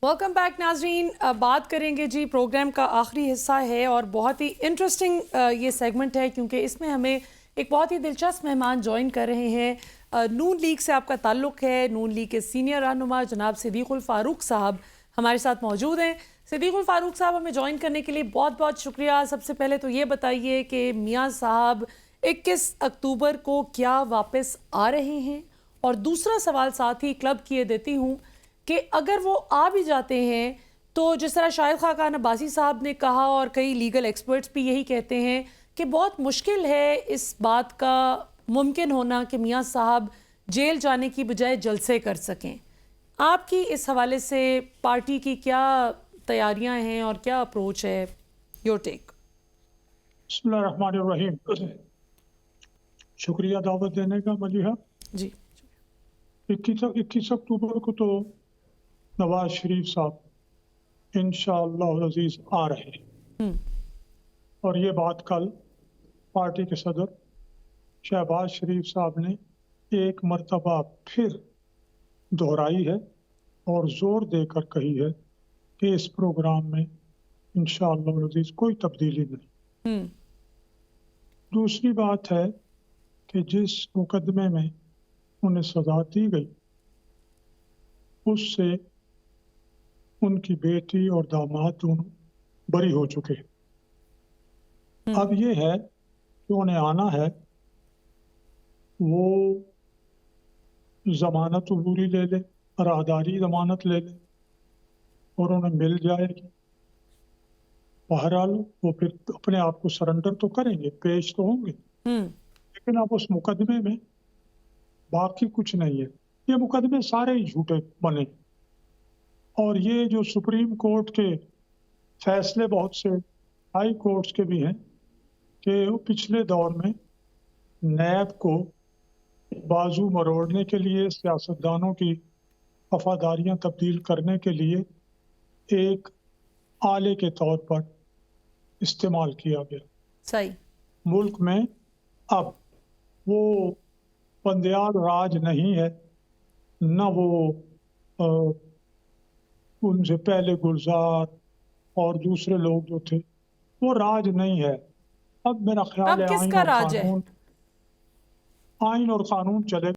Welcome back ناظرین. بات کریں گے جی پروگرام کا آخری حصہ ہے اور بہت ہی انٹرسٹنگ یہ سیگمنٹ ہے کیونکہ اس میں ہمیں ایک بہت ہی دلچسپ مہمان جوائن کر رہے ہیں. نون لیگ سے آپ کا تعلق ہے. نون لیگ کے سینئر رہنما جناب صدیق الفاروق صاحب ہمارے ساتھ موجود ہیں. صدیق الفاروق صاحب ہمیں جوائن کرنے کے لیے بہت بہت شکریہ. سب سے پہلے تو یہ بتائیے کہ میاں صاحب 21 اکتوبر کو کیا واپس آ رہے ہیں؟ اور دوسرا سوال ساتھ ہی کلب کیے دیتی ہوں کہ اگر وہ آ بھی جاتے ہیں تو جس طرح شاہد خاقان عباسی صاحب نے کہا اور کئی لیگل ایکسپرٹس بھی یہی کہتے ہیں کہ بہت مشکل ہے اس بات کا ممکن ہونا کہ میاں صاحب جیل جانے کی بجائے جلسے کر سکیں. آپ کی اس حوالے سے پارٹی کی کیا تیاریاں ہیں اور کیا اپروچ ہے؟ Your take. بسم اللہ الرحمن الرحیم. شکریہ دعوت دینے کا ملیحہ. جی 21 اکتوبر کو تو نواز شریف صاحب انشاءاللہ العزیز آ رہے ہیں اور یہ بات کل پارٹی کے صدر شہباز شریف صاحب نے ایک مرتبہ پھر دہرائی ہے اور زور دے کر کہی ہے کہ اس پروگرام میں انشاءاللہ العزیز کوئی تبدیلی نہیں. دوسری بات ہے کہ جس مقدمے میں انہیں سزا دی گئی اس سے ان کی بیٹی اور داماد دونوں بری ہو چکے. اب یہ ہے کہ انہیں آنا ہے، وہ ضمانت عبوری لے لے، راہداری ضمانت لے لے اور انہیں مل جائے گی. بہرحال وہ پھر اپنے آپ کو سرنڈر تو کریں گے، پیش تو ہوں گے، لیکن اب اس مقدمے میں باقی کچھ نہیں ہے. یہ مقدمے سارے ہی جھوٹے بنے اور یہ جو سپریم کورٹ کے فیصلے بہت سے ہائی کورٹس کے بھی ہیں کہ پچھلے دور میں نیب کو بازو مروڑنے کے لیے، سیاستدانوں کی وفاداریاں تبدیل کرنے کے لیے ایک آلے کے طور پر استعمال کیا گیا. صحیح. ملک میں اب وہ بندیال راج نہیں ہے، نہ وہ ان سے پہلے گلزار اور دوسرے لوگ جو تھے وہ راج نہیں ہے. اب میرا خیال ہے اب کس کا راج ہے؟ آئین اور قانون چلے